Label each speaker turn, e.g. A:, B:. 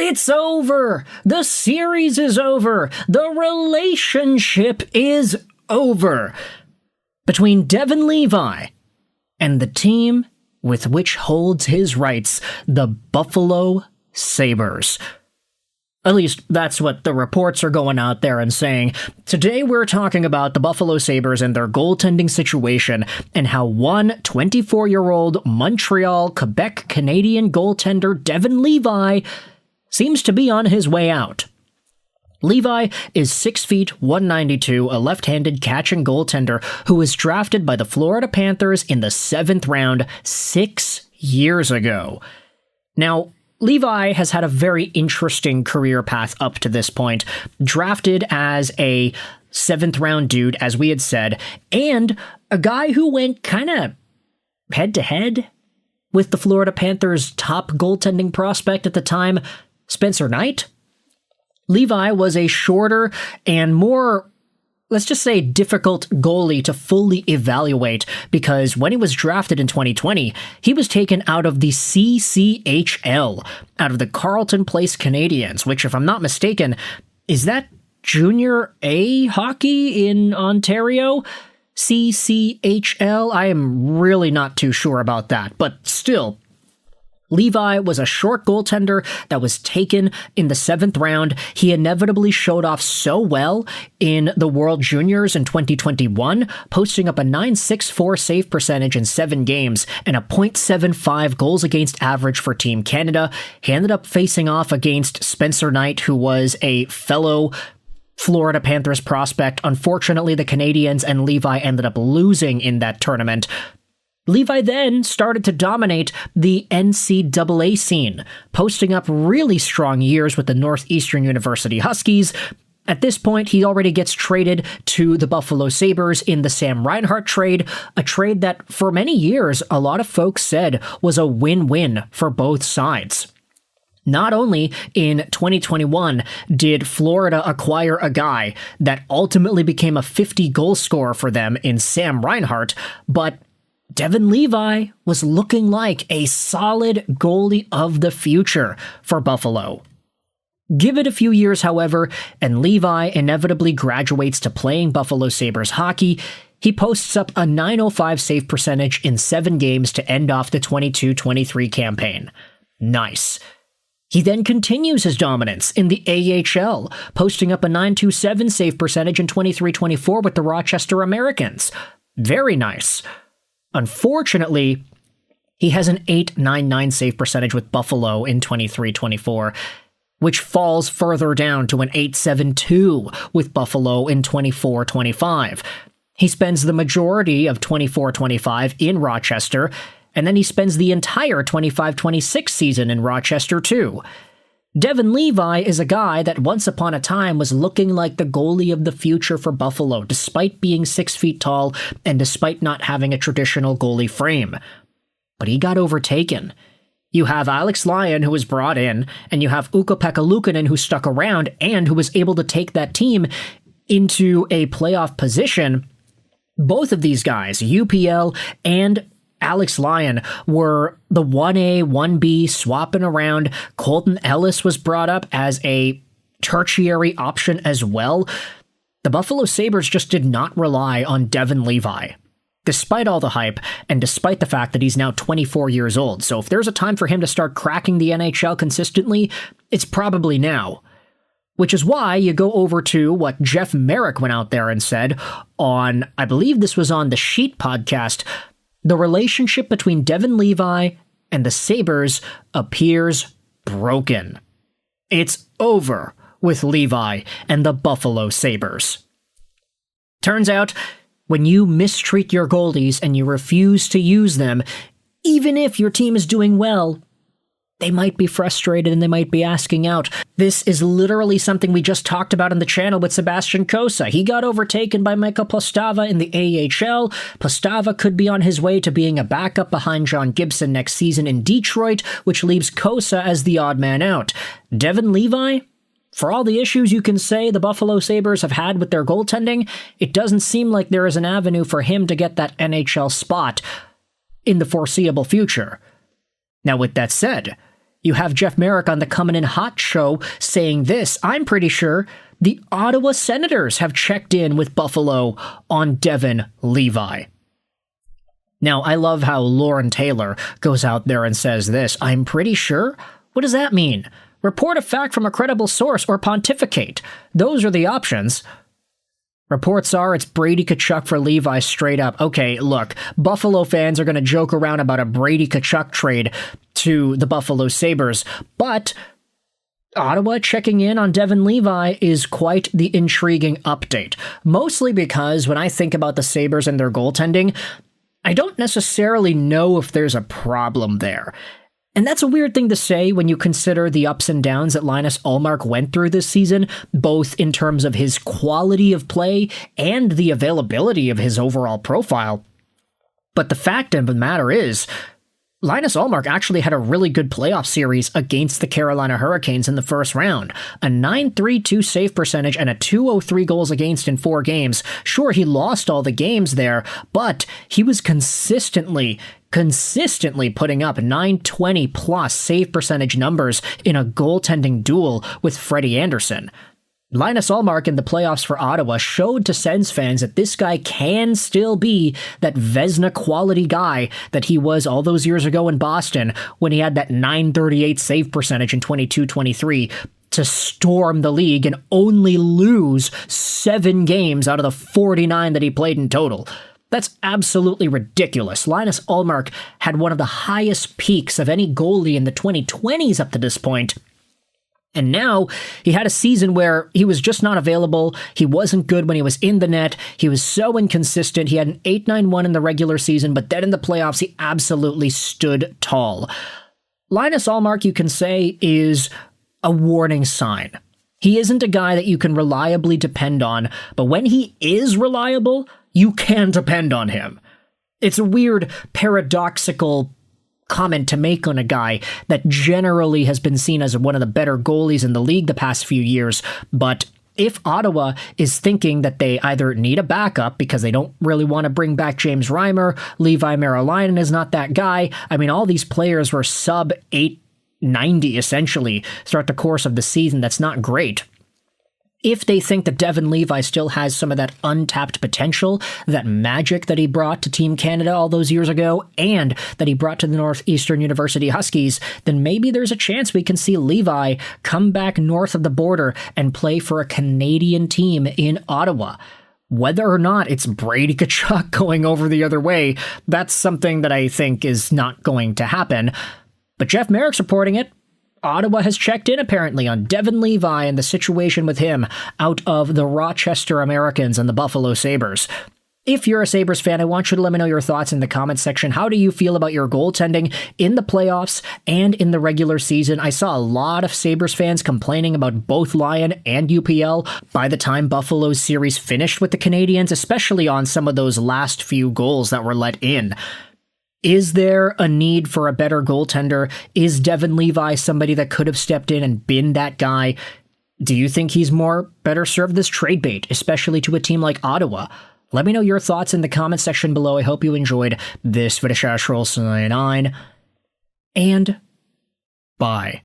A: It's over! The series is over! The relationship is over! Between Devon Levi and the team with which holds his rights, the Buffalo Sabres. At least, that's what the reports are going out there and saying. Today we're talking about the Buffalo Sabres and their goaltending situation, and how one 24-year-old Montreal, Quebec, Canadian goaltender Devon Levi seems to be on his way out. Levi is 6 feet 192, a left-handed catching goaltender who was drafted by the Florida Panthers in the 7th round 6 years ago. Now, Levi has had a very interesting career path up to this point, drafted as a 7th round dude, as we had said, and a guy who went kind of head-to-head with the Florida Panthers' top goaltending prospect at the time, Spencer Knight. Levi was a shorter and more, let's just say, difficult goalie to fully evaluate, because when he was drafted in 2020, he was taken out of the CCHL, out of the Carleton Place Canadiens, which, if I'm not mistaken, is that Junior A hockey in Ontario? CCHL? I am really not too sure about that, but still, Levi was a short goaltender that was taken in the 7th round. He inevitably showed off so well in the World Juniors in 2021, posting up a .964 save percentage in 7 games and a .75 goals against average for Team Canada. He ended up facing off against Spencer Knight, who was a fellow Florida Panthers prospect. Unfortunately, the Canadiens and Levi ended up losing in that tournament. Levi then started to dominate the NCAA scene, posting up really strong years with the Northeastern University Huskies. At this point, he already gets traded to the Buffalo Sabres in the Sam Reinhart trade, a trade that for many years a lot of folks said was a win-win for both sides. Not only in 2021 did Florida acquire a guy that ultimately became a 50-goal scorer for them in Sam Reinhart, but Devon Levi was looking like a solid goalie of the future for Buffalo. Give it a few years, however, and Levi inevitably graduates to playing Buffalo Sabres hockey. He posts up a .905 save percentage in 7 games to end off the 22-23 campaign. Nice. He then continues his dominance in the AHL, posting up a .927 save percentage in 23-24 with the Rochester Americans. Very nice. Unfortunately, he has an .899 save percentage with Buffalo in 23-24, which falls further down to an .872 with Buffalo in 24-25. He spends the majority of 24-25 in Rochester, and then he spends the entire 25-26 season in Rochester too. Devon Levi is a guy that once upon a time was looking like the goalie of the future for Buffalo, despite being 6 feet tall and despite not having a traditional goalie frame. But he got overtaken. You have Alex Lyon, who was brought in, and you have Ukko-Pekka Luukkonen, who stuck around and who was able to take that team into a playoff position. Both of these guys, UPL and Alex Lyon, were the 1A, 1B swapping around. Colton Ellis was brought up as a tertiary option as well. The Buffalo Sabres just did not rely on Devon Levi, despite all the hype and despite the fact that he's now 24 years old. So if there's a time for him to start cracking the NHL consistently, it's probably now. Which is why you go over to what Jeff Marek went out there and said on, I believe this was on the Sheet podcast. The relationship between Devon Levi and the Sabres appears broken. It's over with Levi and the Buffalo Sabres. Turns out, when you mistreat your goalies and you refuse to use them, even if your team is doing well, they might be frustrated and they might be asking out. This is literally something we just talked about on the channel with Sebastian Cossa. He got overtaken by Michael Postava in the AHL. Postava could be on his way to being a backup behind John Gibson next season in Detroit, which leaves Cossa as the odd man out. Devon Levi? For all the issues you can say the Buffalo Sabres have had with their goaltending, it doesn't seem like there is an avenue for him to get that NHL spot in the foreseeable future. Now, with that said, you have Jeff Marek on the Coming In Hot show saying this. I'm pretty sure the Ottawa Senators have checked in with Buffalo on Devon Levi. Now, I love how Lauren Taylor goes out there and says this. I'm pretty sure? What does that mean? Report a fact from a credible source or pontificate. Those are the options. Reports are it's Brady Tkachuk for Levi straight up. Okay, look, Buffalo fans are going to joke around about a Brady Tkachuk trade to the Buffalo Sabres, but Ottawa checking in on Devon Levi is quite the intriguing update. Mostly because when I think about the Sabres and their goaltending, I don't necessarily know if there's a problem there. And that's a weird thing to say when you consider the ups and downs that Linus Ullmark went through this season, both in terms of his quality of play and the availability of his overall profile. But the fact of the matter is, Linus Ullmark actually had a really good playoff series against the Carolina Hurricanes in the first round. A .932 save percentage and a .203 goals against in 4 games. Sure, he lost all the games there, but he was consistently putting up .920 plus save percentage numbers in a goaltending duel with Freddie Anderson. Linus Ullmark in the playoffs for Ottawa showed to Sens fans that this guy can still be that Vezina quality guy that he was all those years ago in Boston when he had that .938 save percentage in 22-23 to storm the league and only lose 7 games out of the 49 that he played in total. That's absolutely ridiculous. Linus Ullmark had one of the highest peaks of any goalie in the 2020s up to this point. And now he had a season where he was just not available. He wasn't good when he was in the net. He was so inconsistent. He had an .891 in the regular season, but then in the playoffs, he absolutely stood tall. Linus Ullmark, you can say, is a warning sign. He isn't a guy that you can reliably depend on, but when he is reliable, you can depend on him. It's a weird, paradoxical comment to make on a guy that generally has been seen as one of the better goalies in the league the past few years, but if Ottawa is thinking that they either need a backup because they don't really want to bring back James Reimer, Levi Merrilainen is not that guy. I mean, all these players were sub 890 essentially throughout the course of the season. That's not great. If they think that Devon Levi still has some of that untapped potential, that magic that he brought to Team Canada all those years ago, and that he brought to the Northeastern University Huskies, then maybe there's a chance we can see Levi come back north of the border and play for a Canadian team in Ottawa. Whether or not it's Brady Tkachuk going over the other way, that's something that I think is not going to happen. But Jeff Marek's reporting it. Ottawa has checked in apparently on Devon Levi and the situation with him out of the Rochester Americans and the Buffalo Sabres. If you're a Sabres fan, I want you to let me know your thoughts in the comments section. How do you feel about your goaltending in the playoffs and in the regular season? I saw a lot of Sabres fans complaining about both Lion and UPL by the time Buffalo's series finished with the Canadiens, especially on some of those last few goals that were let in. Is there a need for a better goaltender? Is Devon Levi somebody that could have stepped in and been that guy? Do you think he's better served this trade bait, especially to a team like Ottawa? Let me know your thoughts in the comment section below. I hope you enjoyed this video. And bye.